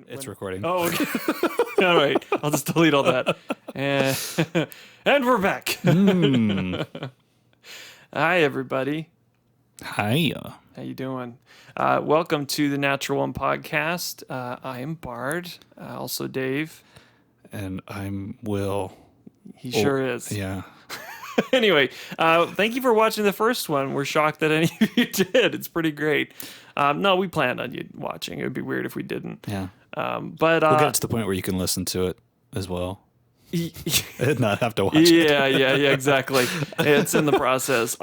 It's recording. Oh, okay. All right. I'll just delete all that. And we're back. Hi, everybody. Hi. How you doing? Welcome to the Natural One podcast. I am Bard. Also Dave. And I'm Will. He sure is. Yeah. Anyway, thank you for watching the first one. We're shocked that any of you did. It's pretty great. No, we planned on you watching. It would be weird if we didn't. Yeah. But we'll get to the point where you can listen to it as well. And not have to watch it. Yeah, exactly. It's in the process.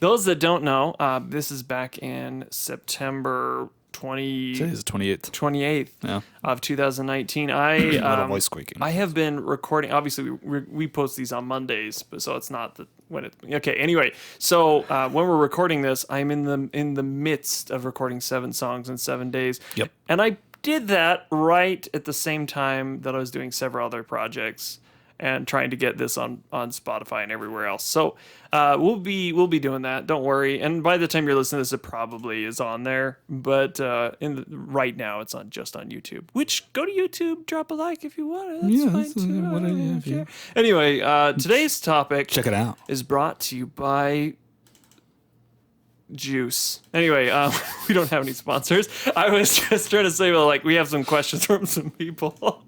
Those that don't know, this is back in September Today's the 28th. 28th of 2019. A little voice squeaking. I have been recording. Obviously, we post these on Mondays, but so it's not when it. Okay. Anyway, so when we're recording this, I'm in the midst of recording 7 songs in 7 days. Yep. And I did that right at the same time that I was doing several other projects and trying to get this on Spotify and everywhere else. So we'll be doing that. Don't worry. And by the time you're listening to this, it probably is on there. But right now, it's just on YouTube. Which go to YouTube, drop a like if you want. That's fine too. Anyway, today's topic. Check it out. Is brought to you by Juice. Anyway, we don't have any sponsors. I was just trying to say, we have some questions from some people.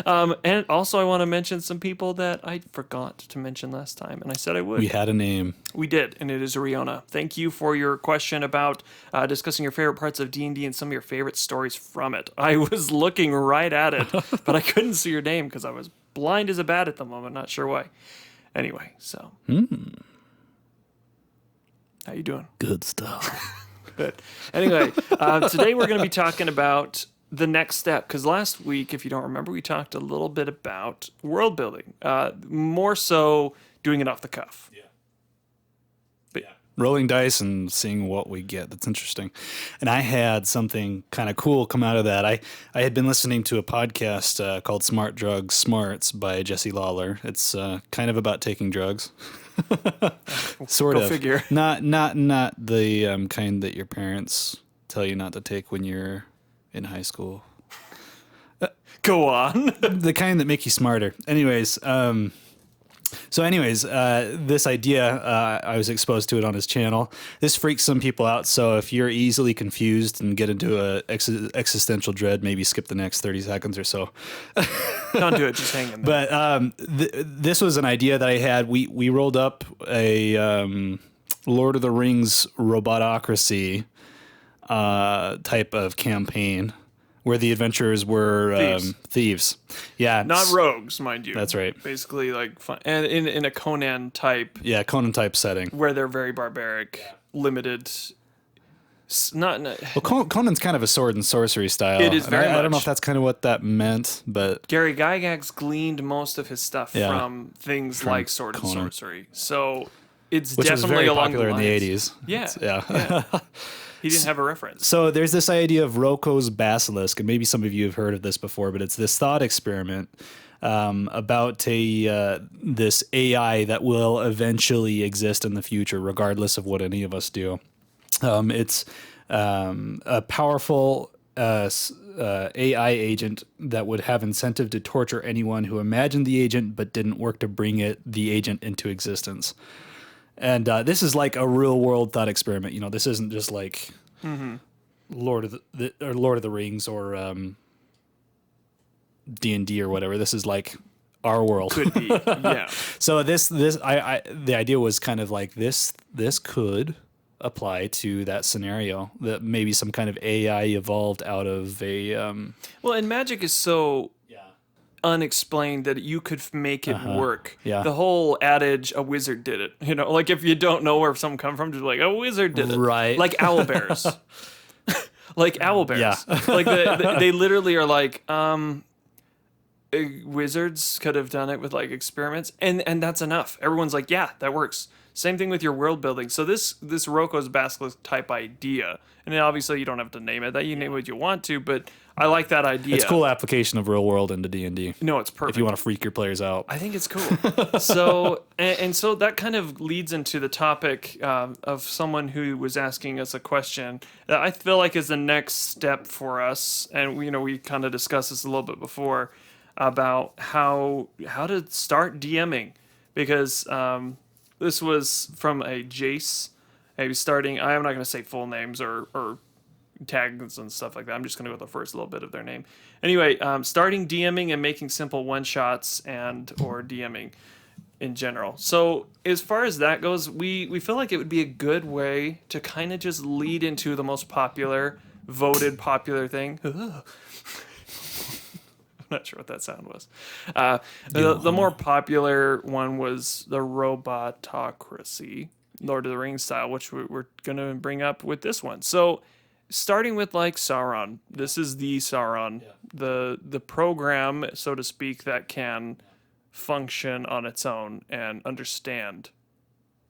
And also I want to mention some people that I forgot to mention last time, and I said I would. We had a name. We did, and it is Riona. Thank you for your question about discussing your favorite parts of D&D and some of your favorite stories from it. I was looking right at it, but I couldn't see your name because I was blind as a bat at the moment. Not sure why. Anyway, so. How you doing? Good stuff. Good. Anyway, today we're going to be talking about the next step, because last week, if you don't remember, we talked a little bit about world building, more so doing it off the cuff. Yeah. But, rolling dice and seeing what we get. That's interesting. And I had something kind of cool come out of that. I had been listening to a podcast called Smart Drugs Smarts by Jesse Lawler. It's kind of about taking drugs. Sort Go of. figure. Not the kind that your parents tell you not to take when you're in high school. Go on. The kind that make you smarter. Anyways, this idea, I was exposed to it on his channel. This freaks some people out, so if you're easily confused and get into a existential dread, maybe skip the next 30 seconds or so. Don't do it, just hang in there. But this was an idea that I had. We rolled up a Lord of the Rings Robotocracy type of campaign where the adventurers were thieves. Yeah. Not rogues, mind you. That's right. Basically, fun. And in a Conan type. Yeah, Conan type setting. Where they're very barbaric, limited. Conan's kind of a sword and sorcery style. It is very much. I don't know if that's kind of what that meant, but Gary Gygax gleaned most of his stuff from things like sword and sorcery. So it's which definitely was very along popular the in lines. the 80s. Yeah. He didn't have a reference. So there's this idea of Roko's Basilisk, and maybe some of you have heard of this before, but it's this thought experiment about this AI that will eventually exist in the future, regardless of what any of us do. It's a powerful AI agent that would have incentive to torture anyone who imagined the agent but didn't work to bring the agent into existence. And this is like a real world thought experiment. You know, this isn't just like Lord of the Rings or D&D or whatever. This is like our world. Could be, yeah. So the idea was kind of like this could apply to that scenario, that maybe some kind of AI evolved out of a well, and magic is so unexplained that you could make it work. Yeah. The whole adage, a wizard did it. You know, like if you don't know where some come from, just like a wizard did it. Right. Like owlbears. Like owlbears. Yeah. Like they literally are like, wizards could have done it with like experiments, and that's enough. Everyone's like, yeah, that works. Same thing with your world building. So this Roko's basilisk type idea, and then obviously you don't have to name it. That you name what you want to, but I like that idea. It's cool application of real world into D&D. No, it's perfect. If you want to freak your players out. I think it's cool. So and so that kind of leads into the topic of someone who was asking us a question that I feel like is the next step for us, and we kind of discussed this a little bit before about how to start DMing, because this was from a Jace. Maybe starting. I'm not going to say full names or tags and stuff like that. I'm just going to go with the first little bit of their name. Anyway, starting DMing and making simple one-shots or DMing in general. So as far as that goes, we feel like it would be a good way to kind of just lead into the most voted popular thing. I'm not sure what that sound was. The more popular one was the Robotocracy, Lord of the Rings style, which we're going to bring up with this one. So starting with like Sauron, this is the Sauron, the program, so to speak, that can function on its own and understand,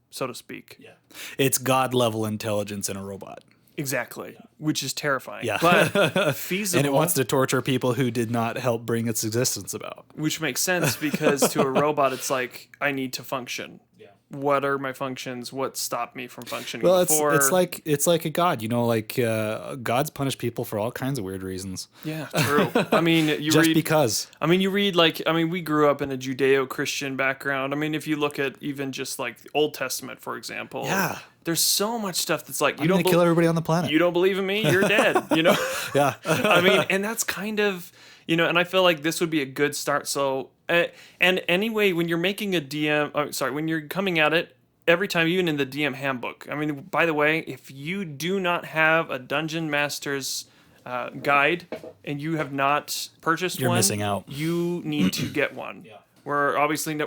so to speak. Yeah. It's God level intelligence in a robot. Exactly, which is terrifying. Yeah. But feasible. And it wants to torture people who did not help bring its existence about. Which makes sense because to a robot, it's like, I need to function. Yeah. What are my functions? What stopped me from functioning before? It's like a god, gods punish people for all kinds of weird reasons. Yeah, true. I mean, you read we grew up in a Judeo-Christian background. I mean, if you look at even just like the Old Testament, for example. Yeah. There's so much stuff that's like, I'm going to kill everybody on the planet. You don't believe in me? You're dead, Yeah. I mean, and that's kind of, and I feel like this would be a good start. So, and anyway, when you're making a DM, when you're coming at it, every time, even in the DM handbook, I mean, by the way, if you do not have a Dungeon Master's guide and you have not purchased You're one, missing out. You need to get one. Yeah. We're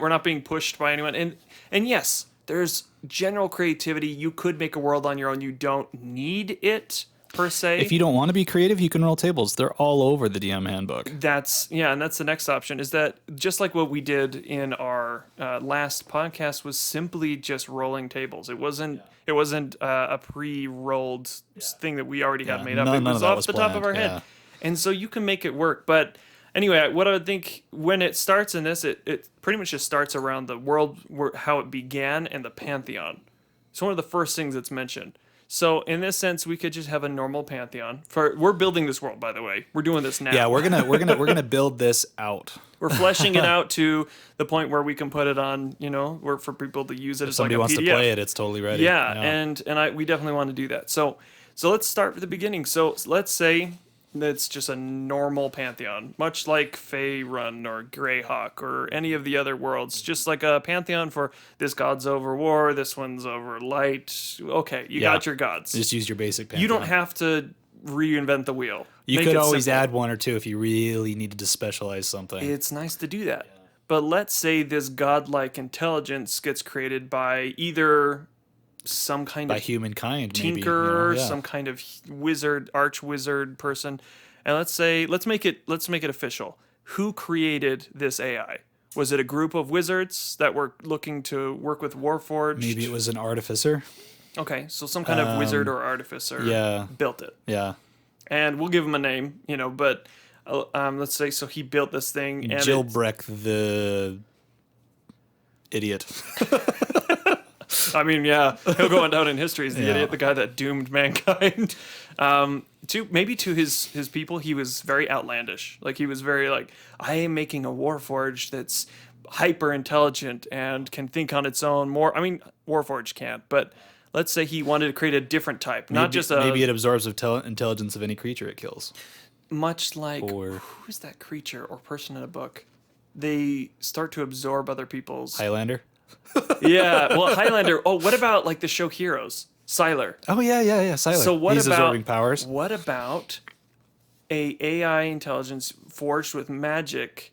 not being pushed by anyone. And yes, there's general creativity. You could make a world on your own. You don't need it per se. If you don't want to be creative, you can roll tables. They're all over the DM handbook. And that's the next option, is that just like what we did in our last podcast was simply just rolling tables. It wasn't a pre-rolled thing that we already had made up. It was off the top of our head. And so you can make it work. But anyway, what I would think when it starts in this, it pretty much just starts around the world, how it began, and the pantheon. It's one of the first things that's mentioned. So in this sense, we could just have a normal pantheon. We're building this world, by the way. We're doing this now. Yeah, we're gonna build this out. We're fleshing it out to the point where we can put it on, for people to use it as like a PDF. If somebody wants to play it, it's totally ready. Yeah. And we definitely want to do that. So let's start at the beginning. So let's say that's just a normal pantheon, much like Faerun or Greyhawk or any of the other worlds. Just like a pantheon for this god's over war, this one's over light. Okay, you got your gods. Just use your basic pantheon. You don't have to reinvent the wheel. You could always add one or two if you really needed to specialize something. It's nice to do that. Yeah. But let's say this godlike intelligence gets created by either some kind of humankind, tinker, some kind of wizard, arch wizard person, and let's make it official. Who created this AI? Was it a group of wizards that were looking to work with Warforged? Maybe it was an artificer. Okay, so some kind of wizard or artificer built it. Yeah, and we'll give him a name, But let's say so he built this thing. And Gilbrek the idiot. I mean, yeah, he'll go on down in history as the idiot, the guy that doomed mankind. To his people, he was very outlandish. Like, he was very like, I am making a Warforged that's hyper intelligent and can think on its own more. I mean, Warforged can't, but let's say he wanted to create a different type, maybe it absorbs intelligence of any creature it kills. Much like, who's that creature or person in a book? They start to absorb other people's... Highlander? Yeah, well, Highlander. Oh, what about like the show Heroes? Sylar. Oh, yeah, Sylar. So He's absorbing powers. What about a AI intelligence forged with magic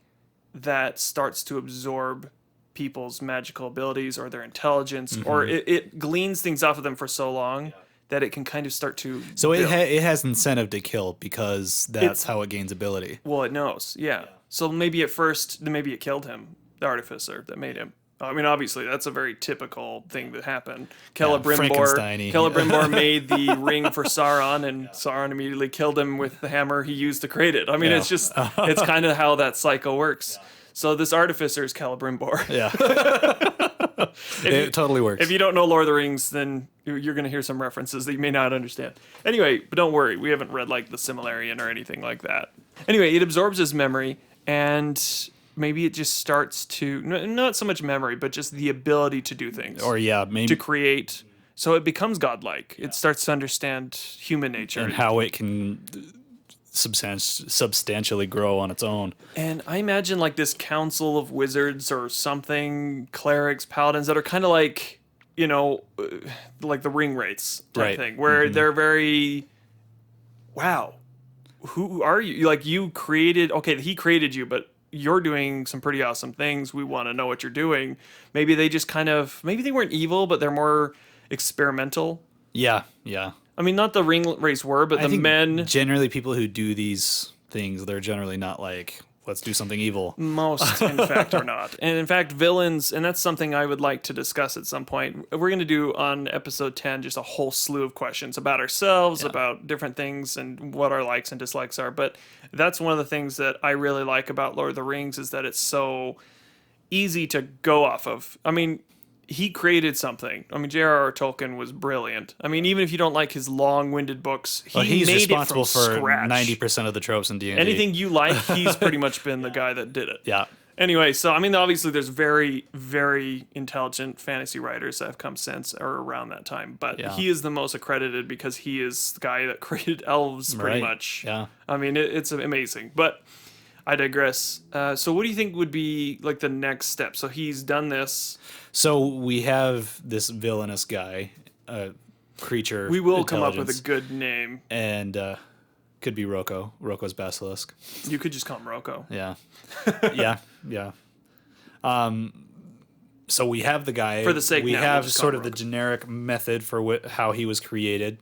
that starts to absorb people's magical abilities or their intelligence, or it gleans things off of them for so long that it can kind of start to... So it has incentive to kill because that's how it gains ability. Well, it knows, yeah. So maybe at first, it killed him, the artificer that made him. I mean, obviously, that's a very typical thing that happened. Frankenstein-y. Celebrimbor made the ring for Sauron, and Sauron immediately killed him with the hammer he used to create it. I mean, Yeah. it's just, it's kind of how that cycle works. So this artificer is Celebrimbor. Yeah. It totally works. If you don't know Lord of the Rings, then you're going to hear some references that you may not understand. Anyway, but don't worry, we haven't read like the Silmarillion or anything like that. Anyway, it absorbs his memory, and maybe it just starts to not so much memory, but just the ability to do things Or yeah, maybe to create. So it becomes godlike. It starts to understand human nature. and how it can substantially grow on its own. And I imagine like this council of wizards or something, clerics, paladins that are kind of like, like the ring rates type Right. thing, where they're very, wow, who are you? Like you created, okay, he created you, but you're doing some pretty awesome things. We want to know what you're doing. Maybe they just maybe they weren't evil, but they're more experimental. Yeah, yeah. I mean, not the ring race were, but I the think men. generally people who do these things, they're generally not like, let's do something evil. Most, in fact, are not. And in fact, villains, and that's something I would like to discuss at some point. We're going to do on episode 10 just a whole slew of questions about ourselves, about different things, and what our likes and dislikes are. But that's one of the things that I really like about Lord of the Rings is that it's so easy to go off of. I mean, he created something. I mean, J.R.R. Tolkien was brilliant. I mean, even if you don't like his long-winded books, He's made responsible it from for scratch. 90% of the tropes in D&D. Anything you like, he's pretty much been the guy that did it. Yeah. Anyway, so I mean, obviously, there's very, very intelligent fantasy writers that have come since or around that time, but he is the most accredited because he is the guy that created elves, pretty Right. much. Yeah. I mean, it's amazing, but I digress. So, what do you think would be like the next step? So he's done this. So we have this villainous guy, creature. We will come up with a intelligence, good name. and could be Roko's basilisk. You could just call him Roko. Yeah. yeah. So we have the guy. For the sake we now, we'll have just call sort him of the Roko. generic method for how he was created.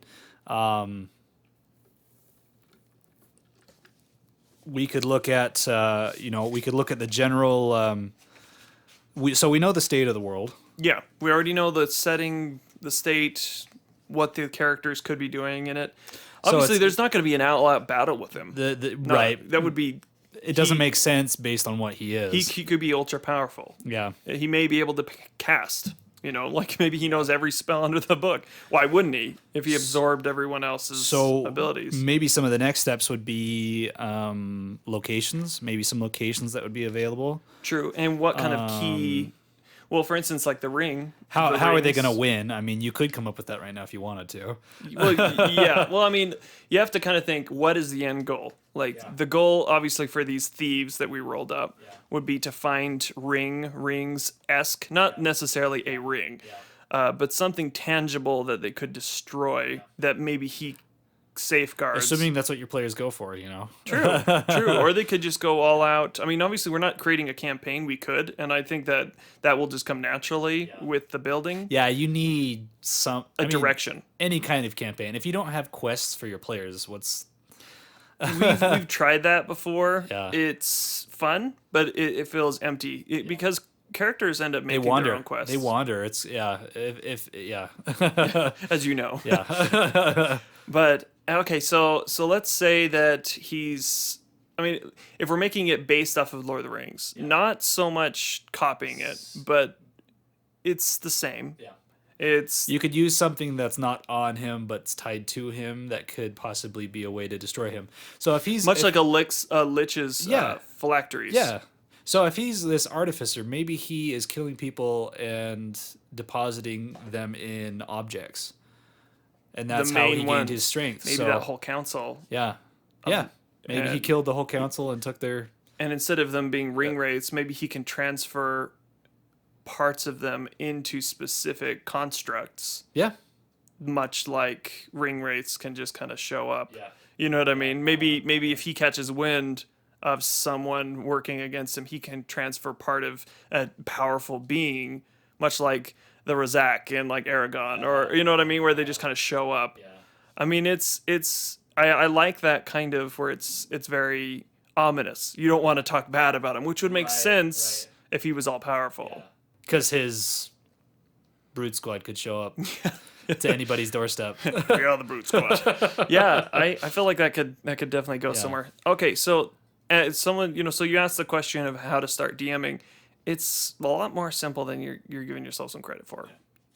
We could look at the general. So we know the state of the world. Yeah, we already know the setting, the state, what the characters could be doing in it. Obviously, there's not going to be an out battle with him. Right. That would be. It doesn't make sense based on what he is. He could be ultra powerful. Yeah. He may be able to cast. Like maybe he knows every spell under the book. Why wouldn't he if he absorbed everyone else's abilities? Maybe some of the next steps would be locations. Maybe some locations that would be available. True. And what kind of key? Well, for instance, like the ring. How the are they rings. going to win? I mean, you could come up with that right now if you wanted to. Well, yeah. Well, I mean, you have to kind of think, what is the end goal? Like the goal, obviously, for these thieves that we rolled up would be to find rings-esque, not necessarily a ring, but something tangible that they could destroy that maybe he safeguards. Assuming that's what your players go for, True. Or they could just go all out. I mean, obviously, we're not creating a campaign. We could, and I think that will just come naturally with the building. Yeah, you need Direction. Any kind of campaign. If you don't have quests for your players, what's... We've tried that before. Yeah. It's fun, but it feels empty because characters end up making their own quests. They wander. It's if as you know. Yeah. But okay, so let's say that he's. I mean, if we're making it based off of Lord of the Rings, not so much copying it, but it's the same. Yeah. It's You could use something that's not on him but's tied to him that could possibly be a way to destroy him. So if he's like a lich's phylacteries. Yeah. So if he's this artificer, maybe he is killing people and depositing them in objects. And that's how he gained his strength. Maybe that whole council. Yeah. Yeah. Maybe he killed the whole council and took their... And instead of them being ring wraiths, maybe he can transfer parts of them into specific constructs. Yeah. Much like ring wraiths can just kind of show up. Yeah. You know what I mean? Maybe if he catches wind of someone working against him, he can transfer part of a powerful being, much like the Razak in like Aragon, or you know what I mean, where they just kind of show up. Yeah. I mean, I like that kind of where it's very ominous. You don't want to talk bad about him, which would make sense if he was all powerful. Because his Brood Squad could show up to anybody's doorstep. We are the Brute Squad. Yeah, I feel like that could definitely go somewhere. Okay, so someone, so you asked the question of how to start DMing. It's a lot more simple than you're giving yourself some credit for.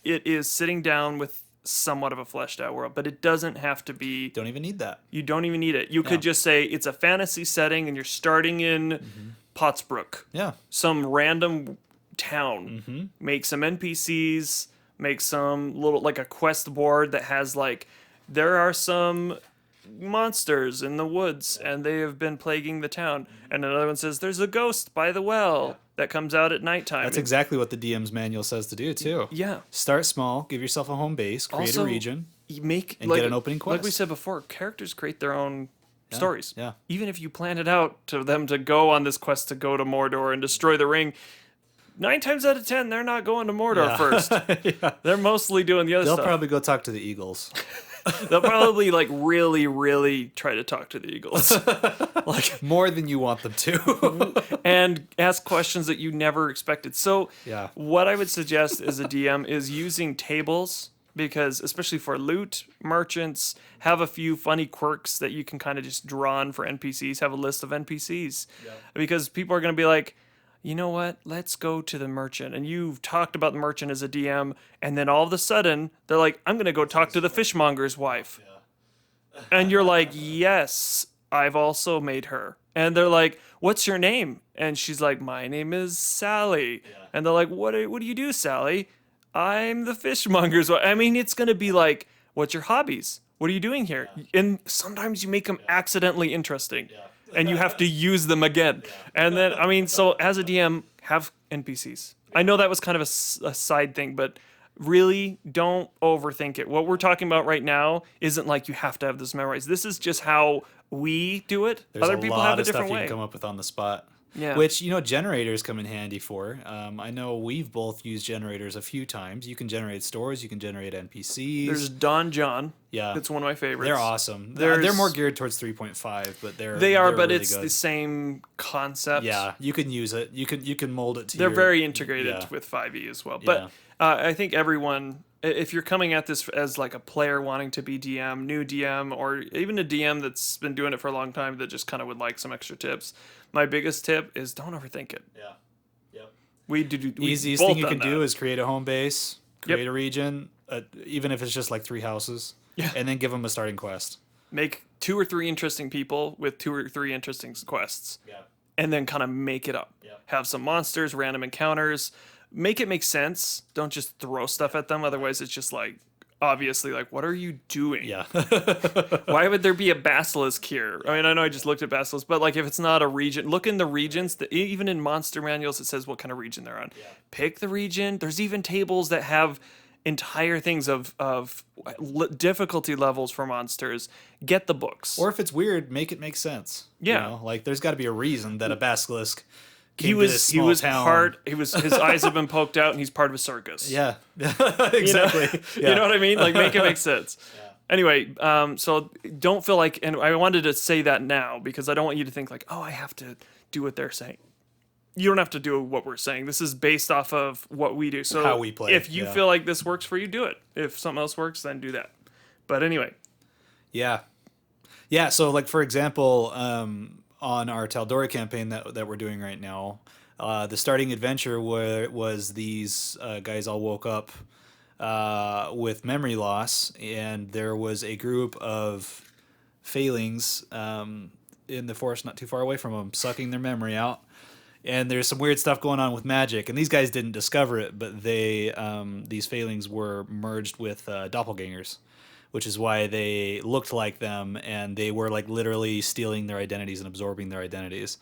It is sitting down with somewhat of a fleshed out world, but it doesn't have to be. Don't even need that. You don't even need it. You could just say it's a fantasy setting and you're starting in Pottsbrook. Yeah. Some random town. Make some NPCs, make some little, like a quest board that has like, there are some monsters in the woods and they have been plaguing the town. And another one says there's a ghost by the well that comes out at nighttime. That's exactly what the DM's manual says to do too. Yeah. Start small, give yourself a home base, create Also, a region, you make and get an opening quest. Like we said before, characters create their own stories. Yeah. Even if you plan it out to them to go on this quest to go to Mordor and destroy the ring, 9 times out of 10 they're not going to Mordor first. They're mostly doing the other stuff. They'll probably go talk to the Eagles. They'll probably like really, really try to talk to the Eagles. Like more than you want them to. and ask questions that you never expected. So what I would suggest as a DM is using tables, because especially for loot, merchants, have a few funny quirks that you can kind of just draw on for NPCs, have a list of NPCs. Because people are going to be like, you know what, let's go to the merchant. And you've talked about the merchant as a DM, and then all of a sudden, they're like, I'm going to go talk to the fishmonger's wife. And you're like, yes, I've also made her. And they're like, what's your name? And she's like, my name is Sally. And they're like, what do you do, Sally? I'm the fishmonger's wife. I mean, it's going to be like, what's your hobbies? What are you doing here? And sometimes you make them accidentally interesting. And you have to use them again. And then, I mean, so as a DM, have NPCs. I know that was kind of a side thing, but really don't overthink it. What we're talking about right now isn't like you have to have this memorized. This is just how we do it. There's Other people have a different way. You can come up with on the spot. Yeah. Which, generators come in handy for. I know we've both used generators a few times. You can generate stores, you can generate NPCs. There's Don John. Yeah. That's one of my favorites. They're awesome. They're more geared towards 3.5, but they are, they're but really it's good. the same concept. Yeah, you can use it. You can mold it to They're very integrated with 5e as well. But I think everyone, if you're coming at this as like a player wanting to be DM, new DM, or even a DM that's been doing it for a long time that just kind of would like some extra tips, my biggest tip is don't overthink it. Yeah. Yep. We Easiest thing you can do is create a home base, create a region, even if it's just like 3 houses, and then give them a starting quest. Make 2 or 3 interesting people with 2 or 3 interesting quests. Yeah. And then kind of make it up. Yeah. Have some monsters, random encounters. Make it make sense. Don't just throw stuff at them. Otherwise, it's just like, obviously, like, what are you doing? Yeah. Why would there be a basilisk here? I mean, I know I just looked at basilisk, but like, if it's not a region, look in the regions. Even in monster manuals, it says what kind of region they're on. Yeah. Pick the region. There's even tables that have entire things of difficulty levels for monsters. Get the books. Or if it's weird, make it make sense. Yeah. Like, there's got to be a reason that a basilisk he was town. His eyes have been poked out and he's part of a circus. Yeah. Exactly. You know what I mean? Like, make it make sense. Yeah. Anyway, so don't feel like, and I wanted to say that now because I don't want you to think like, oh, I have to do what they're saying. You don't have to do what we're saying. This is based off of what we do. So how we play. If you feel like this works for you, do it. If something else works, then do that. But anyway. Yeah. Yeah. So like, for example, on our Taldora campaign that we're doing right now, the starting adventure was these guys all woke up with memory loss, and there was a group of failings in the forest not too far away from them, sucking their memory out. And there's some weird stuff going on with magic, and these guys didn't discover it, but these failings were merged with doppelgangers, which is why they looked like them, and they were like literally stealing their identities and absorbing their identities.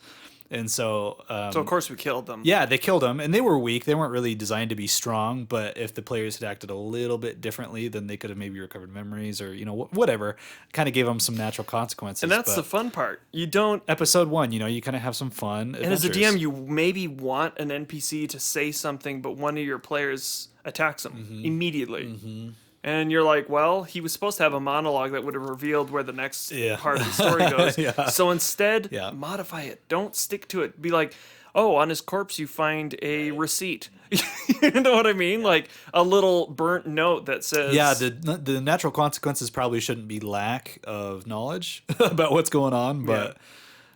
And so of course we killed them. Yeah, they killed them, and they were weak. They weren't really designed to be strong, but if the players had acted a little bit differently, then they could have maybe recovered memories or, whatever. Kind of gave them some natural consequences. And that's the fun part. You don't... Episode 1, you kind of have some fun adventures. And as a DM, you maybe want an NPC to say something, but one of your players attacks them immediately. Mm-hmm. And you're like, well, he was supposed to have a monologue that would have revealed where the next part of the story goes. So instead, modify it. Don't stick to it. Be like, oh, on his corpse you find a receipt. You know what I mean? Like a little burnt note that says, Yeah, the natural consequences probably shouldn't be lack of knowledge about what's going on, but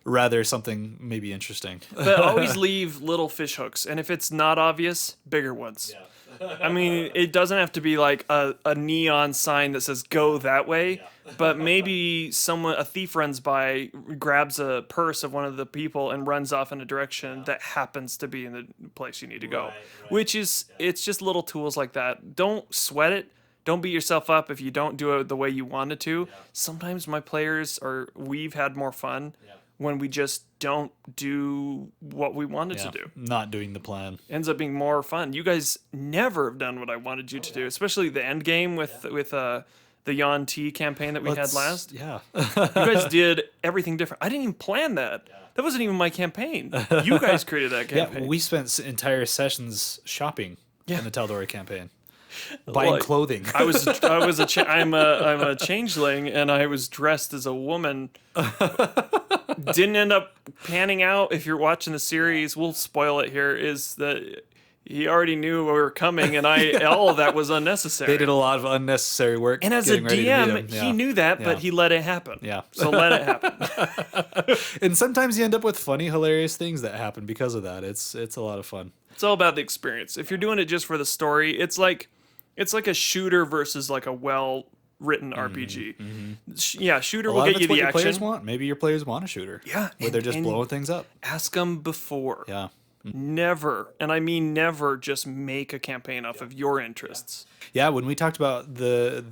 rather something maybe interesting. but always leave little fish hooks. And if it's not obvious, bigger ones. I mean, it doesn't have to be like a neon sign that says go that way, but maybe a thief runs by, grabs a purse of one of the people and runs off in a direction that happens to be in the place you need to go. Which is, it's just little tools like that. Don't sweat it. Don't beat yourself up if you don't do it the way you wanted to. Sometimes we've had more fun when we just don't do what we wanted to do. Not doing the plan. Ends up being more fun. You guys never have done what I wanted you to do, especially the end game with the Yon T campaign that we had last. Yeah. You guys did everything different. I didn't even plan that. That wasn't even my campaign. You guys created that campaign. Yeah, we spent entire sessions shopping in the Tal'Dorei campaign. Buying Like, clothing. I'm a changeling, and I was dressed as a woman. Didn't end up panning out. If you're watching the series, we'll spoil it here. Is that he already knew we were coming, and all of that was unnecessary. They did a lot of unnecessary work. And as a getting ready to meet DM, him. he knew that, but he let it happen. Yeah. So let it happen. And sometimes you end up with funny, hilarious things that happen because of that. It's a lot of fun. It's all about the experience. If you're doing it just for the story, it's like a shooter versus like a well-written RPG. Yeah, shooter will get you the your action. players want. Maybe your players want a shooter. Yeah, where they're just blowing things up. Ask them before. Yeah. Never, and I mean never, just make a campaign off of your interests. Yeah, when we talked about the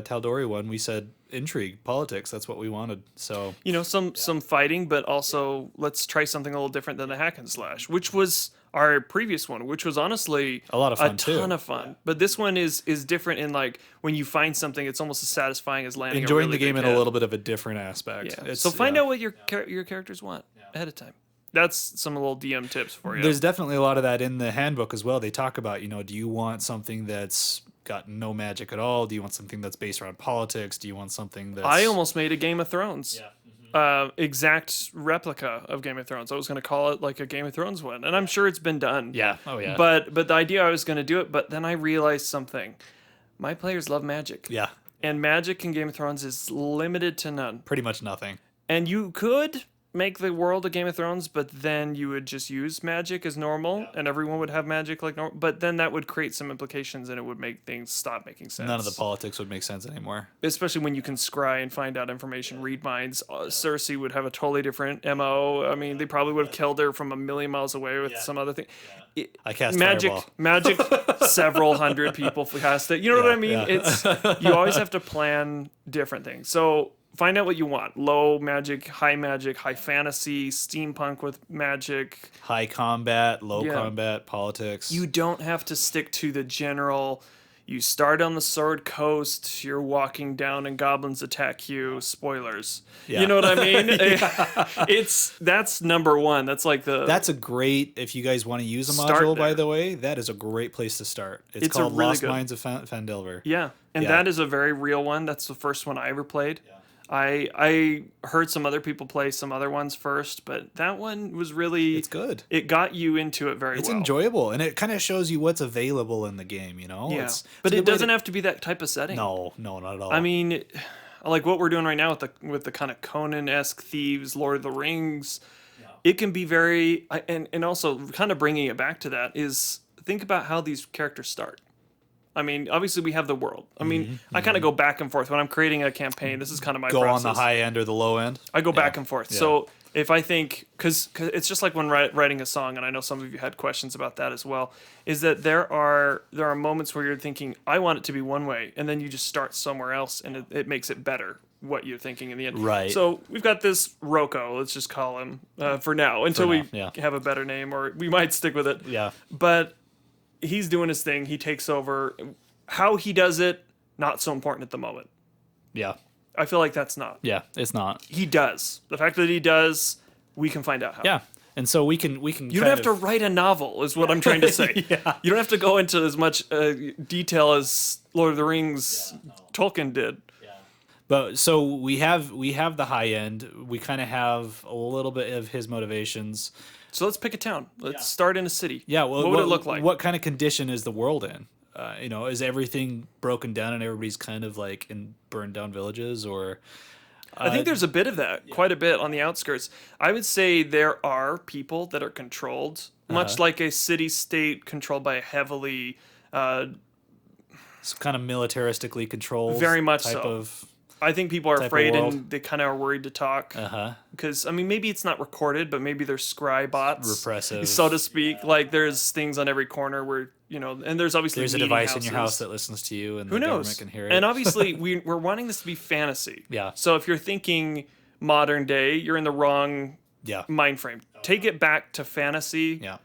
Tal'Dorei one, we said intrigue, politics. That's what we wanted. So Some fighting, but also let's try something a little different than the hack and slash, which was our previous one, which was honestly a lot of fun too. A ton of fun. But this one is different in like when you find something, it's almost as satisfying as landing. Enjoying a really the game big in hit. a little bit of a different aspect. Yeah. So find out what your characters want ahead of time. That's some little DM tips for you. There's definitely a lot of that in the handbook as well. They talk about, do you want something that's got no magic at all? Do you want something that's based around politics? Do you want something that's... I almost made a Game of Thrones. Exact replica of Game of Thrones. I was going to call it like a Game of Thrones one, and I'm sure it's been done. Yeah. Oh, yeah. But the idea I was going to do it, but then I realized something. My players love magic. Yeah. And magic in Game of Thrones is limited to none. Pretty much nothing. And you could make the world a Game of Thrones, but then you would just use magic as normal, and everyone would have magic like normal. But then that would create some implications, and it would make things stop making sense. None of the politics would make sense anymore. Especially when you can scry and find out information, read minds. Cersei would have a totally different MO. I mean, they probably would have killed her from a million miles away with some other thing. I cast magic, Fireball. magic. Several hundred people cast it. You know what I mean? Yeah. It's you always have to plan different things. So find out what you want. Low magic, high fantasy, steampunk with magic. High combat, low combat, politics. You don't have to stick to the general. You start on the Sword Coast, you're walking down and goblins attack you. Spoilers. Yeah. You know what I mean? That's number one. That's like That's a great, if you guys want to use a module, by the way, that is a great place to start. It's called really Lost good. Mines of Fandelver. Yeah. And that is a very real one. That's the first one I ever played. Yeah. I heard some other people play some other ones first, but that one was really... It's good. It got you into it very well. It's enjoyable, and it kind of shows you what's available in the game, Yeah. But it doesn't have to be that type of setting. No, not at all. I mean, like what we're doing right now with the kind of Conan-esque thieves, Lord of the Rings, it can be very... And also, kind of bringing it back to that is, think about how these characters start. I mean, obviously we have the world. I mean, I kind of go back and forth when I'm creating a campaign. This is kind of my process. Go on the high end or the low end. I go back and forth. Yeah. So if I think, because it's just like when writing a song, and I know some of you had questions about that as well, is that there are moments where you're thinking, I want it to be one way, and then you just start somewhere else, and it makes it better what you're thinking in the end. Right. So we've got this Rocco, let's just call him for now, until we have a better name, or we might stick with it. Yeah. But he's doing his thing. He takes over. How he does it, not so important at the moment. Yeah. I feel like that's not. Yeah, it's not. He does. The fact that he does, we can find out how. Yeah. And so we can. You don't have to write a novel, is what I'm trying to say. You don't have to go into as much detail as Lord of the Rings Tolkien did. But so we have the high end. We kind of have a little bit of his motivations. So let's pick a town. Let's start in a city. Yeah, well, what would it look like? What kind of condition is the world in? Is everything broken down and everybody's kind of like in burned down villages, or I think there's a bit of that, quite a bit on the outskirts. I would say there are people that are controlled, much like a city-state controlled by a heavily, kind of militaristically controlled, very much type so. of I think people are type of afraid world. and they kind of are worried to talk. Because, I mean, maybe it's not recorded, but maybe there's scry bots. Repressive. So to speak. Like, there's things on every corner where, and there's obviously There's a meeting device houses. in your house that listens to you, and Who the knows? government can hear it. And obviously, we're wanting this to be fantasy. Yeah. So if you're thinking modern day, you're in the wrong yeah, mind frame. Take it back to fantasy, yeah,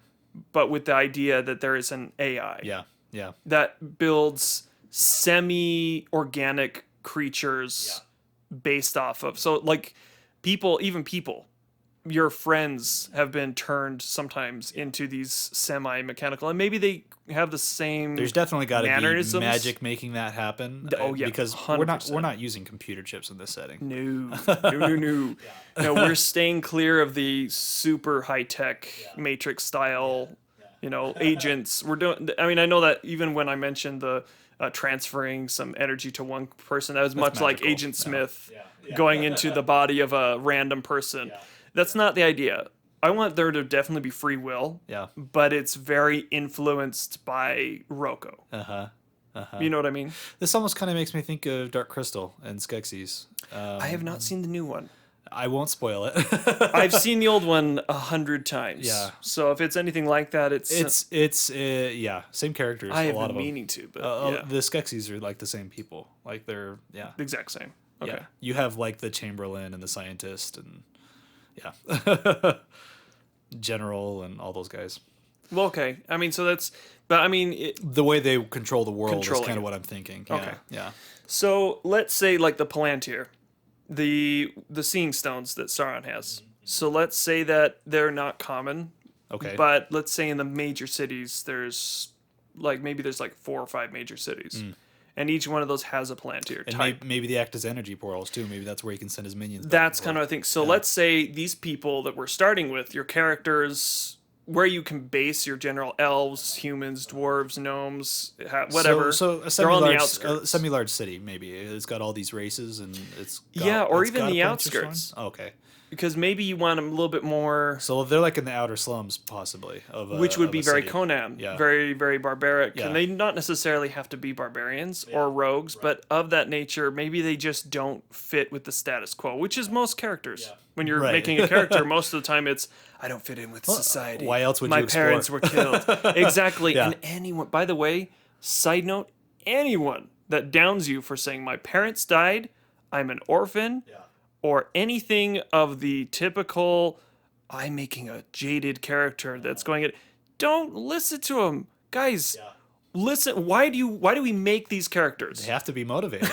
but with the idea that there is an AI yeah. that builds semi-organic creatures based off of. So, like, even people, your friends have been turned sometimes into these semi-mechanical, and maybe they have the same. There's definitely got to be mannerisms. magic making that happen. Oh, yeah, because 100%. we're not using computer chips in this setting. No. No, we're staying clear of the super high-tech Matrix style, agents. We're doing. I mean, I know that even when I mentioned the transferring some energy to one person, that was much like magical. Agent Smith going into the body of a random person. That's not the idea. I want there to definitely be free will. Yeah. But it's very influenced by Roko. You know what I mean? This almost kind of makes me think of Dark Crystal and Skeksis. I have not seen the new one. I won't spoil it. I've seen the old one 100 times. Yeah. So if it's anything like that, it's same characters. I have a lot been of meaning to, but them. The Skeksis are like the same people. Like they're the exact same. Okay. Yeah. You have like the Chamberlain and the scientist and General and all those guys. Well, okay. I mean, so that's, but I mean, The way they control the world is Controlling kind it. of what I'm thinking. Okay. Yeah. so let's say like the Palantir, the Seeing Stones that Sauron has. So let's say that they're not common. Okay. But let's say in the major cities, there's maybe 4 or 5 major cities. And each one of those has a Palantir and type. maybe they act as energy portals too. Maybe that's where he can send his minions. That's kind of, I think. So let's say these people that we're starting with, your characters, where you can base your general elves, humans, dwarves, gnomes, whatever. So a they're on the semi-large, outskirts. semi-large city, maybe it's got all these races and it's got, Yeah, or it's even got a the Palantir outskirts. Shrine? Okay. Because maybe you want them a little bit more, So they're like in the outer slums, possibly. which would of be a very city. Conan, Yeah. very, very barbaric. Yeah. And they not necessarily have to be barbarians or rogues, but of that nature, maybe they just don't fit with the status quo, which is most characters. When you're Right. making a character, most of the time it's, I don't fit in with society. why else would My you explore? parents were killed. Exactly. Yeah. And anyone, by the way, side note, anyone that downs you for saying my parents died, I'm an orphan, or anything of the typical, I'm making a jaded character that's going at, don't listen to him. Guys, listen, why do we make these characters? They have to be motivated.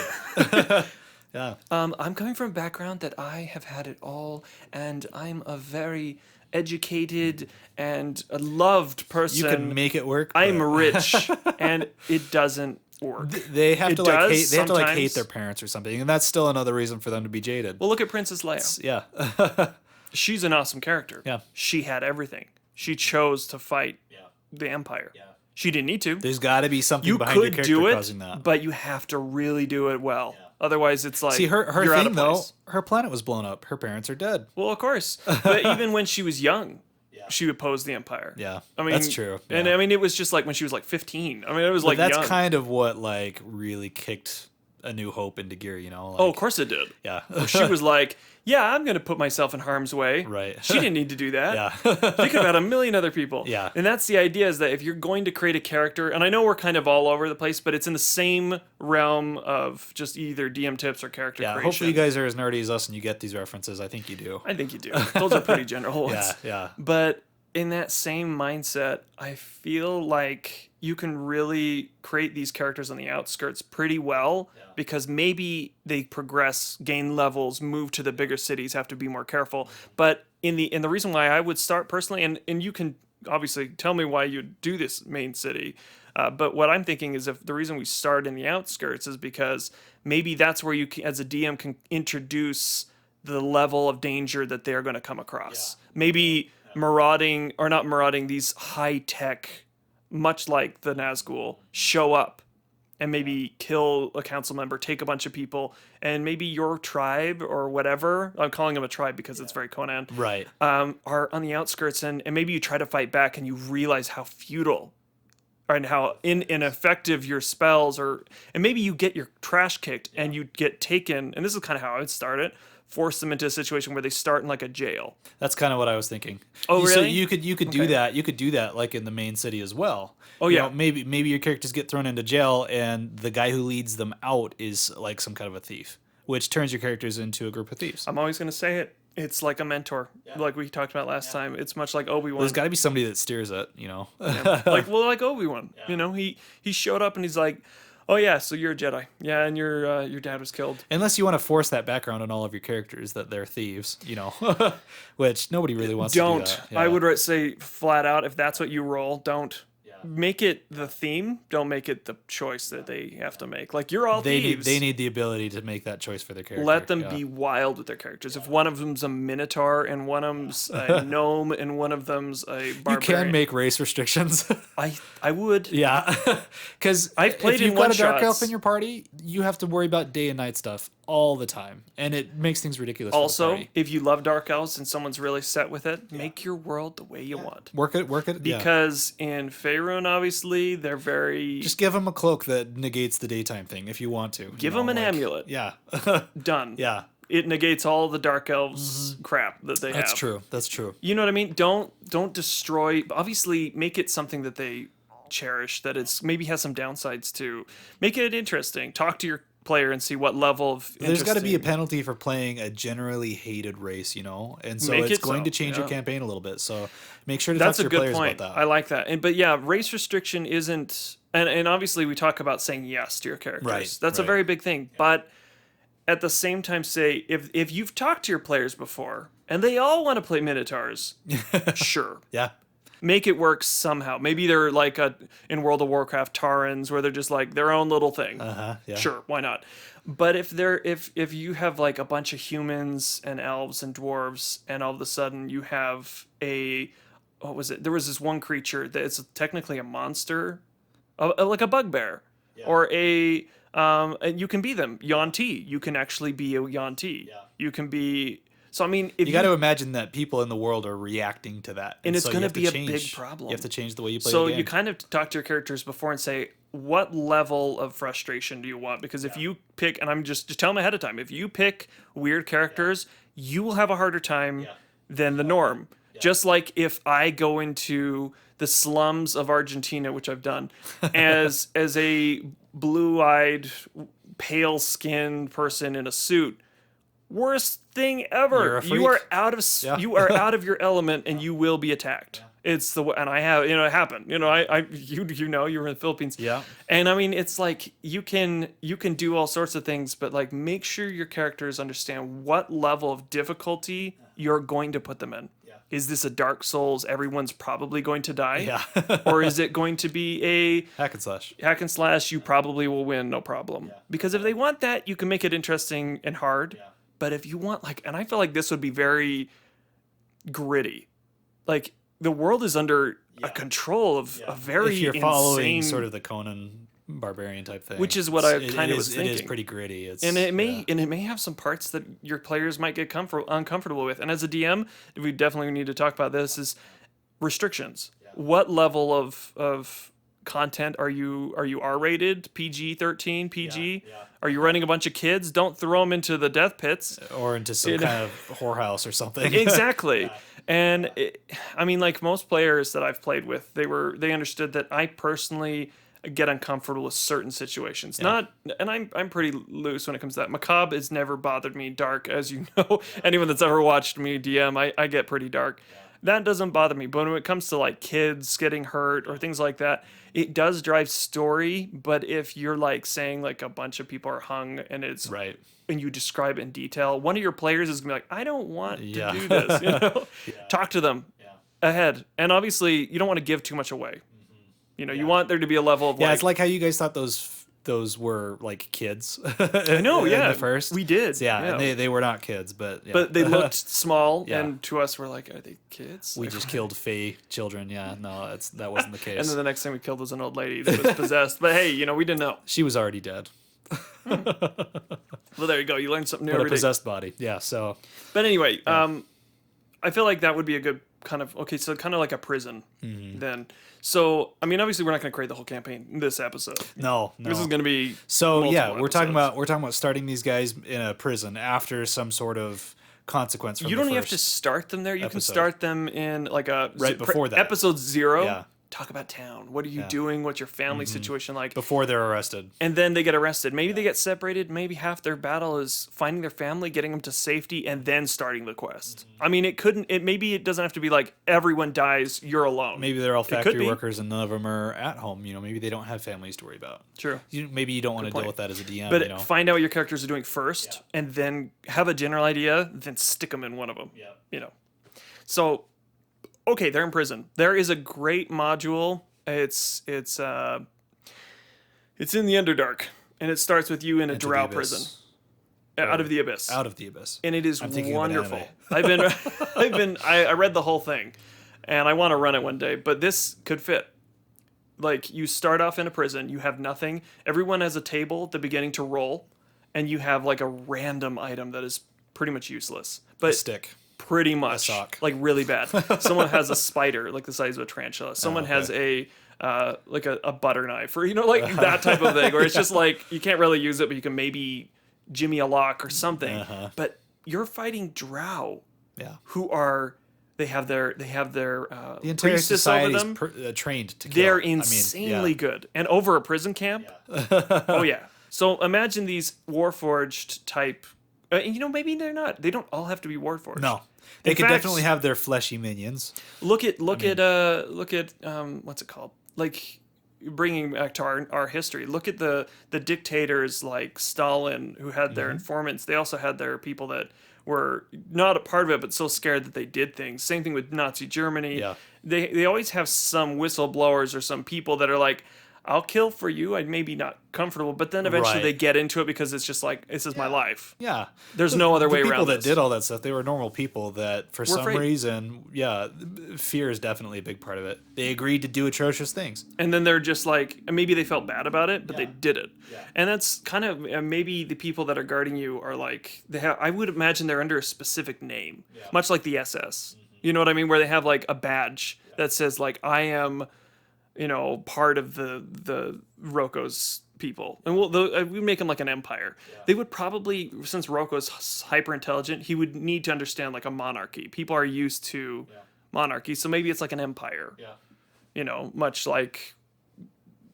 Yeah. I'm coming from a background that I have had it all, and I'm a very educated and a loved person. You can make it work. I'm but rich, and it doesn't work. They have It to like does hate. They have to like hate sometimes. their parents or something, and that's still another reason for them to be jaded. Well, look at Princess Leia. Yeah. She's an awesome character. Yeah. She had everything. She chose to fight the Empire. She didn't need to. There's got to be something You behind your could character do it, causing that. but you have to really do it well. Otherwise, it's like See, her you're out thing of though, place. her planet was blown up. Her parents are dead. Well, of course. But even when she was young, she opposed the Empire. Yeah, I mean, that's true. And yeah. I mean, it was just like when she was like 15. I mean, it was But like that's young. kind of what like really kicked A New Hope into gear. You know? Like, Oh, of course it did. yeah. She was like, yeah, I'm going to put myself in harm's way. Right. She didn't need to do that. Yeah. Think about a million other people. Yeah. And that's the idea, is that if you're going to create a character, and I know we're kind of all over the place, but it's in the same realm of just either DM tips or character Yeah. creation. Hopefully, you guys are as nerdy as us and you get these references. I think you do. I think you do. Those are pretty general ones. Yeah. Yeah. But in that same mindset, I feel like you can really create these characters on the outskirts pretty well, because maybe they progress, gain levels, move to the bigger cities, have to be more careful. But in the reason why I would start personally, and you can obviously tell me why you do this main city, But what I'm thinking is if the reason we start in the outskirts is because maybe that's where you, as a DM, can introduce the level of danger that they're going to come across. Maybe marauding, or not marauding, these high tech, much like the Nazgul, show up and maybe kill a council member, take a bunch of people, and maybe your tribe or whatever, I'm calling them a tribe because it's very Conan, Right. are on the outskirts, and maybe you try to fight back and you realize how futile and how ineffective your spells are, and maybe you get your trash kicked and you get taken, and this is kind of how I would start it, force them into a situation where they start in like a jail. That's kind of what I was thinking. Oh, So really? you could do Okay. that. You could do that like in the main city as well. Oh, You yeah. know, maybe your characters get thrown into jail, and the guy who leads them out is like some kind of a thief, which turns your characters into a group of thieves. I'm always going to say it. It's like a mentor, like we talked about last time. It's much like Obi-Wan. There's got to be somebody that steers it, you know. Like Obi-Wan. You know, he showed up and he's like, "Oh yeah, so you're a Jedi. Yeah, and your dad was killed." Unless you want to force that background on all of your characters that they're thieves, you know, which nobody really wants Don't. to do that. I Yeah. would say flat out, if that's what you roll, don't. Make it the theme. Don't make it the choice that they have to make. Like, you're all thieves. They need the ability to make that choice for their character. Let them yeah. be wild with their characters. If one of them's a minotaur and one of them's a gnome and one of them's a You barbarian, can make race restrictions. I would. Yeah, because I've played if in you've got a dark one-shots. elf in your party, you have to worry about day and night stuff all the time, and it makes things ridiculous. For the Also, party. if you love dark elves and someone's really set with it, make your world the way you want. work it. Yeah. Because in Faerun, obviously, they're very Just give them a cloak that negates the daytime thing if you want to. give them an amulet. Yeah, Done. yeah, It negates all the dark elves crap that they that's have. true. That's true. You know what I mean? Don't destroy. Obviously, make it something that they cherish. That it's maybe has some downsides too. Make it interesting. Talk to your player and see what level of. There's got to be a interesting- penalty for playing a generally hated race, you know, and so Make it's it going so, to change your yeah. campaign a little bit. So make sure to That's talk a to your good players point. about I that. like that. But yeah, race restriction isn't. And obviously, we talk about saying yes to your characters. Right, That's a right. very big thing. But at the same time, say if you've talked to your players before and they all want to play Minotaurs, sure. Yeah, Make it work somehow. Maybe they're like in World of Warcraft Tarans, where they're just like their own little thing. yeah. Sure, why not? But if you have like a bunch of humans and elves and dwarves, and all of a sudden you have what was it? There was this one creature that it's technically a monster, like a bugbear, or and you can be them. Yuan-Ti. You can actually be a Yuan-Ti. You can be. So I mean, if You got to imagine that people in the world are reacting to that, And it's so you gonna have to be a change- big problem. You have to change the way you play. So the game. you kind of talk to your characters before and say, what level of frustration do you want? Because if you pick, and I'm just tell them ahead of time, if you pick weird characters, you will have a harder time than the norm. Just like if I go into the slums of Argentina, which I've done, as a blue-eyed, pale-skinned person in a suit, worst thing You're ever. a You are freak. out of you are out of your element, and you will be attacked. It's and I have it happened. You know you were in the Philippines. Yeah. And I mean, it's like you can do all sorts of things, but like make sure your characters understand what level of difficulty you're going to put them in. Is this a Dark Souls? Everyone's probably going to die. Yeah. Or is it going to be a Hack and slash. hack and slash? You probably will win, no problem. Because if they want that, you can make it interesting and hard. But if you want and I feel like this would be very gritty. Like the world is under a control of a very If you're following insane, sort of the Conan barbarian type thing, Which is what I It- kind it of is- was It is thinking. pretty gritty. It's, and it may yeah. have some parts that your players might get uncomfortable with. And as a DM, we definitely need to talk about this is restrictions. What level of content are you R-rated, PG-13, PG? Are you running a bunch of kids? Don't throw them into the death pits. or into some kind of whorehouse or something. Exactly. And I mean, like most players that I've played with, they understood that I personally get uncomfortable with certain situations. And I'm pretty loose when it comes to that. Macabre has never bothered me. Dark, as you know, anyone that's ever watched me DM, I get pretty dark. That doesn't bother me. But when it comes to like kids getting hurt or things like that, it does drive story. But if you're like saying like a bunch of people are hung and it's Right. and you describe it in detail, one of your players is gonna be like, I don't want Yeah. to do this. Talk to them ahead. And obviously you don't want to give too much away. You know, you want there to be a level of Yeah, it's like how you guys thought those were like kids. I know, yeah, in the first we did, So, yeah, yeah. and they were not kids, but yeah. but they looked small, Yeah. and to us, we're like, are they kids? we Like, just killed Fey children. Yeah, no, that wasn't the case. and then the next thing we killed was an old lady that was possessed. But hey, you know, we didn't know. She was already dead. Well, there you go. You learn something new But a every day. possessed body. Yeah, so But anyway, I feel like that would be a good kind of so kind of like a prison then. So I mean, obviously, we're not going to create the whole campaign in this episode. no. This is going to be So yeah, multiple we're talking episodes. about starting these guys in a prison after some sort of consequence. From You the don't even have to first start them there. You can episode. start them in like a Right before that. episode 0. Yeah. Talk about town. What are you doing? What's your family situation like? before they're arrested. And then they get arrested. Maybe they get separated. Maybe half their battle is finding their family, getting them to safety, and then starting the quest. I mean, maybe it doesn't have to be like everyone dies, you're alone. Maybe they're all could factory be. workers and none of them are at home. You know, maybe they don't have families to worry about. True. Maybe you don't want to point. deal with that as a DM. But you know? find out what your characters are doing first, and then have a general idea, then stick them in one of them. Yeah. You know. So, okay, they're in prison. There is a great module. It's in the Underdark, and it starts with you in a Into drow the prison. abyss. Out of the abyss. Out of the abyss. And it is I'm thinking of an wonderful. anime. I read the whole thing, and I want to run it one day. But this could fit. Like, you start off in a prison, you have nothing. Everyone has a table at the beginning to roll, and you have like a random item that is pretty much useless. But Stick. pretty much, sock. like really bad. Someone has a spider like the size of a tarantula. Someone has a like a butter knife, or like that type of thing, where it's just like you can't really use it, but you can maybe jimmy a lock or something. But you're fighting drow, Yeah. who are they have their The entire priestess society over is them. trained to kill. They're I mean, insanely yeah. good, and over a prison camp. Oh yeah. So imagine these Warforged type. Maybe they're not. They don't all have to be Warforged. No. They In could fact, definitely have their fleshy minions. Look at what's it called? Like, bringing back to our history. Look at the dictators like Stalin, who had their informants. They also had their people that were not a part of it, but so scared that they did things. Same thing with Nazi Germany. Yeah. They always have some whistleblowers or some people that are like, I'll kill for you. I'm maybe not comfortable, but then eventually Right. they get into it because it's just like, this is my life. Yeah. There's no other way The around people that this. did all that stuff, they were normal people that, for some afraid. reason, fear is definitely a big part of it. They agreed to do atrocious things. And then they're just like, maybe they felt bad about it, but they did it. And that's kind of maybe the people that are guarding you are like, I would imagine they're under a specific name, much like the SS. You know what I mean? Where they have like a badge that says like, I am, part of the Roko's people. And we make them like an empire. They would probably, since Roko's hyper intelligent, he would need to understand like a monarchy. People are used to monarchy, so maybe it's like an empire. Much like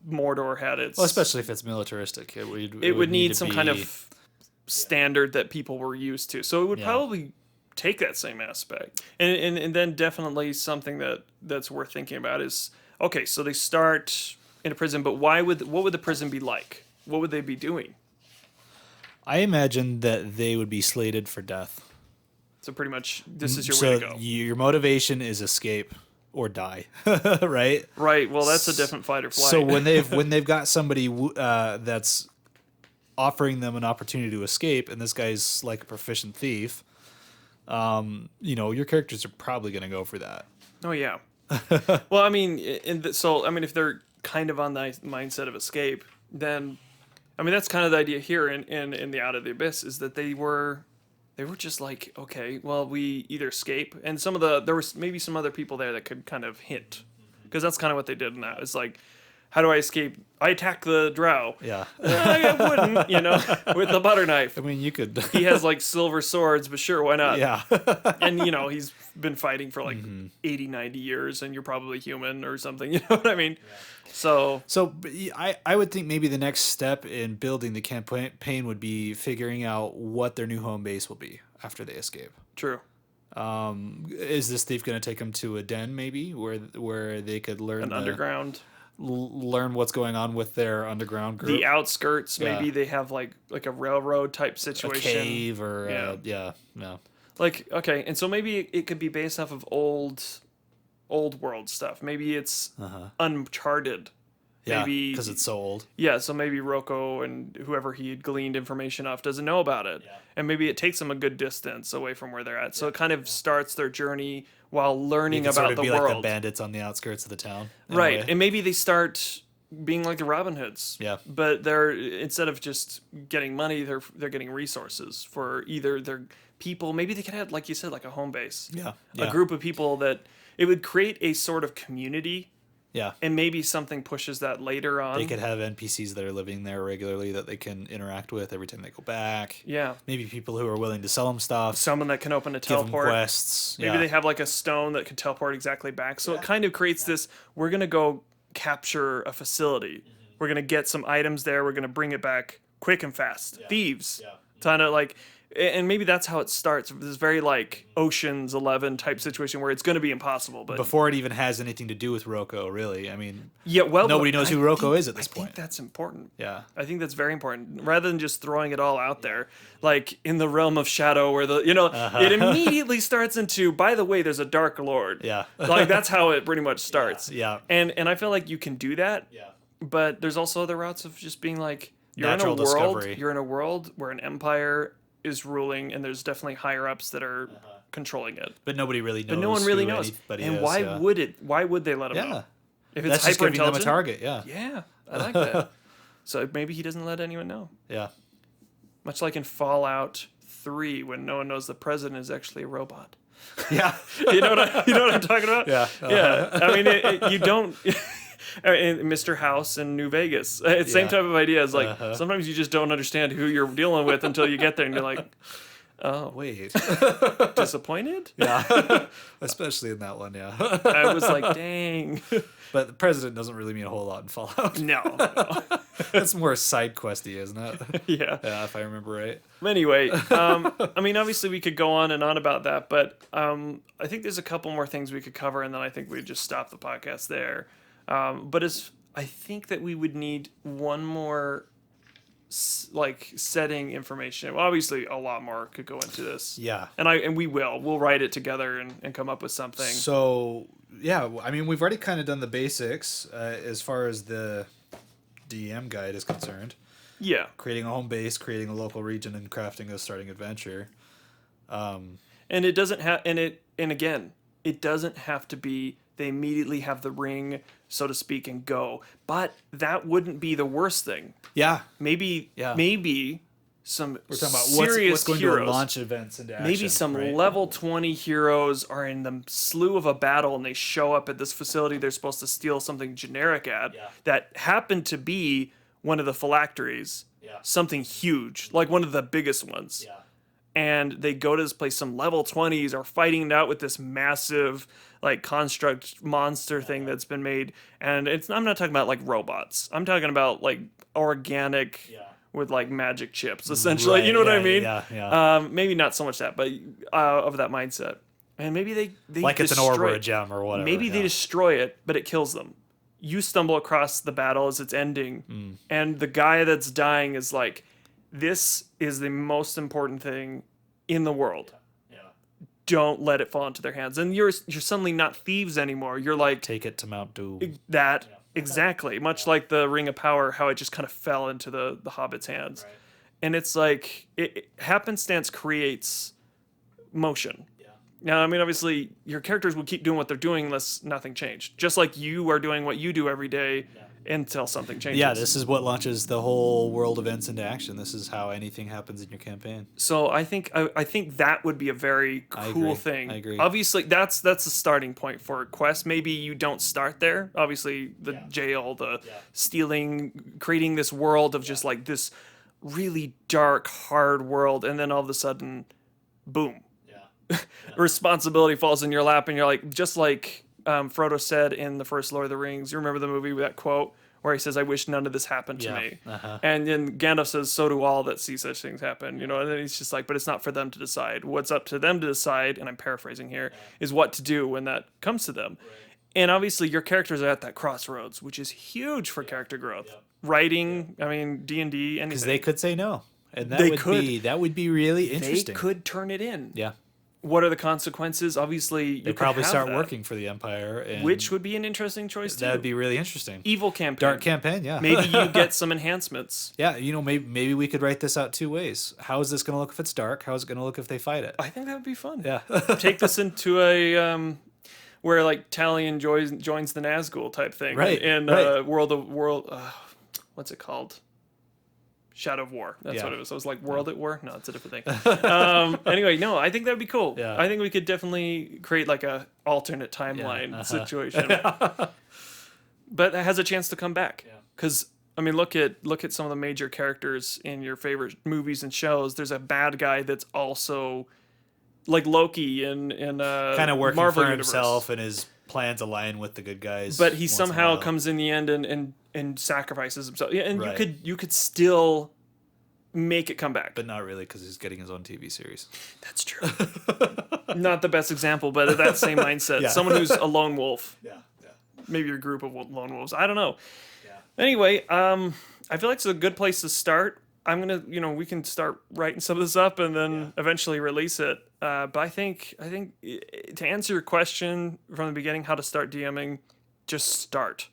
Mordor had its. Well, especially if it's militaristic. It would need to some be- kind of standard that people were used to. So it would probably take that same aspect. And then definitely something that's worth thinking about is, okay, so they start in a prison, but what would the prison be like? What would they be doing? I imagine that they would be slated for death. So pretty much this is your So way to go. your motivation is escape or die, right? Right. Well, that's a different fight or flight. So when they've got somebody that's offering them an opportunity to escape, and this guy's like a proficient thief, your characters are probably going to go for that. Oh yeah. Well, I mean, if they're kind of on the mindset of escape, then, I mean, that's kind of the idea here in the Out of the Abyss, is that they were just like, okay, well, we either escape, and there was maybe some other people there that could kind of hint, because that's kind of what they did in that. It's like, how do I escape? I attack the drow. Yeah. I wouldn't, with the butter knife. I mean, you could. He has like silver swords, but sure, why not? Yeah. And he's been fighting for like 80, 90 years, and you're probably human or something. You know what I mean? So But I would think maybe the next step in building the campaign would be figuring out what their new home base will be after they escape. true. Is this thief going to take them to a den, maybe, where they could learn Underground. learn what's going on with their underground group? The outskirts, Yeah. maybe they have like a railroad type A situation. cave or Yeah. no. Like, okay, and so maybe it could be based off of old old world stuff. Maybe it's Uncharted. Yeah, Maybe because it's so old. yeah, so maybe Rocco and whoever he had gleaned information off doesn't know about it. Yeah. And maybe it takes them a good distance away from where they're at. So it kind of starts their journey while learning It could about sort of the be world. like the bandits on the outskirts of the town. in a Right. way. And maybe they start being like the Robin Hoods. Yeah. But they're instead of just getting money, they're getting resources for either their people. Maybe they could have, like you said, like a home base. Yeah. A group of people that it would create a sort of community. Yeah. And maybe something pushes that later on. They could have NPCs that are living there regularly that they can interact with every time they go back. Yeah. Maybe people who are willing to sell them stuff. Someone that can open a Give them teleport. quests. Maybe they have like a stone that can teleport exactly back. So it kind of creates this, we're going to go capture a facility. We're going to get some items there. We're going to bring it back quick and fast. Thieves. Kind of like, and maybe that's how it starts. This very like Ocean's 11 type situation where it's going to be impossible. But Before it even has anything to do with Rocco, really. I mean, yeah, well, nobody knows who Rocco is at this I point. think that's important. Yeah. I think that's very important. Rather than just throwing it all out there, like in the realm of shadow, where it immediately starts into. By the way, there's a Dark Lord. Yeah. Like that's how it pretty much starts. Yeah. And I feel like you can do that. Yeah. But there's also other routes of just being like Natural in a world. discovery. You're in a world where an empire is ruling, and there's definitely higher ups that are controlling it. But nobody really knows. But no one really who knows. anybody And is, why yeah. would it? Why would they let him Yeah. know? If it's That's just hyper giving them a intelligent. target. Yeah. Yeah, I like that. So maybe he doesn't let anyone know. Yeah. Much like in Fallout 3, when no one knows the president is actually a robot. Yeah. You know what I'm talking about? Yeah. Yeah. I mean, you don't. In Mr. House in New Vegas, it's same Yeah. type of idea. It's like sometimes you just don't understand who you're dealing with until you get there, and you're like, oh, Wait. disappointed? Yeah. Especially in that one. Yeah. I was like, dang. But the president doesn't really mean a whole lot in Fallout. No. It's more side questy, isn't it? Yeah. Yeah, if I remember right. Anyway, I mean, obviously we could go on and on about that, but I think there's a couple more things we could cover, and then I think we'd just stop the podcast there. But I think that we would need one more setting information. Well, obviously a lot more could go into this. Yeah. And we'll write it together and come up with something. So, yeah, I mean, we've already kind of done the basics as far as the DM guide is concerned. Yeah. Creating a home base, creating a local region, and crafting a starting adventure. And it doesn't have, and again, it doesn't have to be they immediately have the ring, so to speak, and go. But that wouldn't be the worst thing. Yeah. Maybe some We're talking about serious what's going heroes. to launch events into action. Maybe some right? level 20 heroes are in the slew of a battle and they show up at this facility they're supposed to steal something generic at that happened to be one of the phylacteries. Yeah. Something huge, like one of the biggest ones. Yeah. And they go to this place, some level 20s are fighting it out with this massive like construct monster thing that's been made. And I'm not talking about like robots. I'm talking about like organic with like magic chips, essentially. Right, You know what yeah, I mean? Yeah. Maybe not so much that, but of that mindset. And maybe they Like it's an orb or destroy a gem or whatever. Maybe they destroy it, but it kills them. You stumble across the battle as it's ending, and the guy that's dying is like, this is the most important thing in the world. Yeah. Don't let it fall into their hands. And you're suddenly not thieves anymore. You're like Take it to Mount Doom. that exactly. Much like the Ring of Power, how it just kind of fell into the Hobbit's hands. Right. And it's like happenstance creates motion. Now, I mean, obviously, your characters will keep doing what they're doing unless nothing changed. Just like you are doing what you do every day until something changes. Yeah, this is what launches the whole world events into action. This is how anything happens in your campaign. So I think that would be a very cool thing. I agree. Obviously, that's the starting point for a quest. Maybe you don't start there. Obviously, the jail, the stealing, creating this world of just like this really dark, hard world, and then all of a sudden, boom. Responsibility falls in your lap, and you're like, just like Frodo said in the first Lord of the Rings. You remember the movie with that quote where he says, "I wish none of this happened to me." And then Gandalf says, "So do all that see such things happen." You know, and then he's just like, "But it's not for them to decide. What's up to them to decide," and I'm paraphrasing here, is what to do when that comes to them. And obviously, your characters are at that crossroads, which is huge for character growth. Writing, I mean, D&D, anything. Because they could say no, and that would be really interesting. They could turn it in. Yeah. what are the consequences? Obviously, you They could probably have start that, working for the Empire, and which would be an interesting choice too. that'd be really interesting. Evil campaign. Dark campaign, yeah. Maybe you get some enhancements. Yeah, maybe we could write this out two ways. How is this going to look if it's dark? How is it going to look if they fight it? I think that would be fun. Yeah. Take this into a where like Talion joins the Nazgul type thing, Right, In right. what's it called? Shadow of War. That's Yeah. what it was. I was like, World at War? No, it's a different thing. Anyway, no, I think that would be cool. Yeah. I think we could definitely create like a alternate timeline situation. But it has a chance to come back. Because, I mean, look at some of the major characters in your favorite movies and shows. There's a bad guy that's also like Loki in Kind of working Marvel for universe. himself, and his plans align with the good guys. But he once in a somehow while. comes in the end and sacrifices himself. Yeah, and Right. you could still make it come back. But not really, because he's getting his own TV series. That's true. Not the best example, but that same mindset. Yeah. Someone who's a lone wolf. Yeah, yeah. Maybe a group of lone wolves. I don't know. Yeah. Anyway, I feel like it's a good place to start. I'm gonna, we can start writing some of this up and then eventually release it. But I think to answer your question from the beginning, how to start DMing, just start.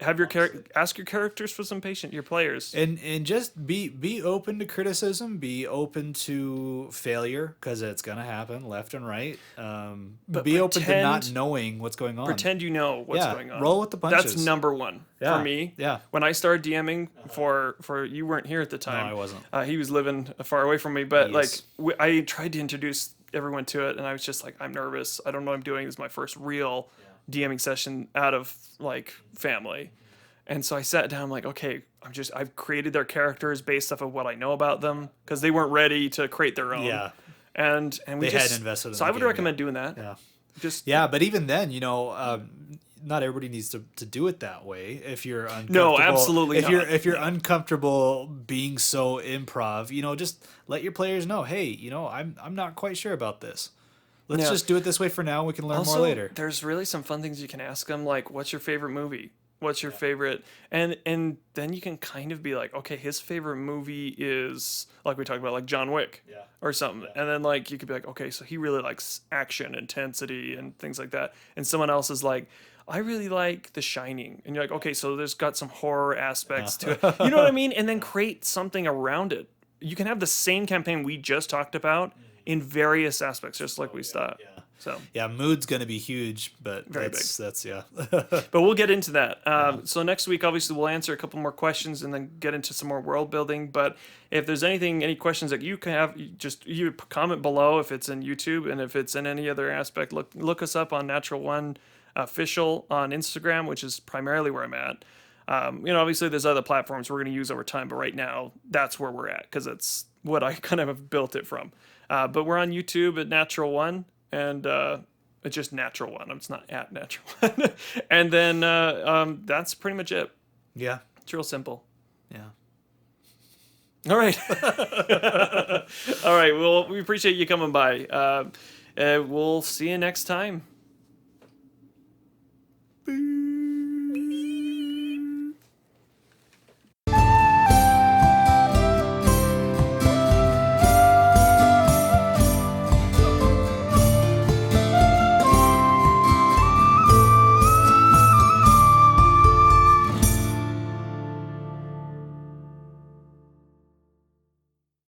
Have your ask your characters for some patience, your players. And just be open to criticism, be open to failure, because it's gonna happen left and right. But be open to not pretend- knowing what's going on. Pretend you know what's Yeah, going on. roll with the punches. That's number one Yeah, for me. yeah. When I started DMing for you weren't here at the time. I wasn't. He was living far away from me, but Yes. like I tried to introduce everyone to it, and I was just like, I'm nervous. I don't know what I'm doing. This is my first real DMing session out of like family. And so I sat down, I'm like, okay, I've created their characters based off of what I know about them, because they weren't ready to create their own. Yeah. And we They just hadn't invested in so the I would game recommend doing that. Yeah. Just Yeah, but even then, not everybody needs to do it that way. If you're uncomfortable, absolutely if not. you're uncomfortable being so improv, just let your players know, hey, I'm not quite sure about this. Let's Yeah. just do it this way for now. We can learn also, more later. there's really some fun things you can ask them, like, what's your favorite movie? What's your favorite? And then you can kind of be like, okay, his favorite movie is, like we talked about, like John Wick or something. And then like you could be like, okay, so he really likes action, intensity, and things like that. And someone else is like, I really like The Shining. And you're like, okay, so there's got some horror aspects to it. You know what I mean? And then create something around it. You can have the same campaign we just talked about in various aspects, just like we thought. So Yeah, mood's gonna be huge, but Very that's yeah. but we'll get into that. So next week, obviously, we'll answer a couple more questions and then get into some more world building. But if there's any questions that you can have, you comment below if it's in YouTube, and if it's in any other aspect, look us up on Natural One Official on Instagram, which is primarily where I'm at. Obviously, there's other platforms we're going to use over time, but right now, that's where we're at, because it's what I kind of have built it from. But we're on YouTube at Natural One, and it's just Natural One. It's not at Natural One. And then that's pretty much it. Yeah. It's real simple. Yeah. All right. All right. Well, we appreciate you coming by. We'll see you next time. Boo.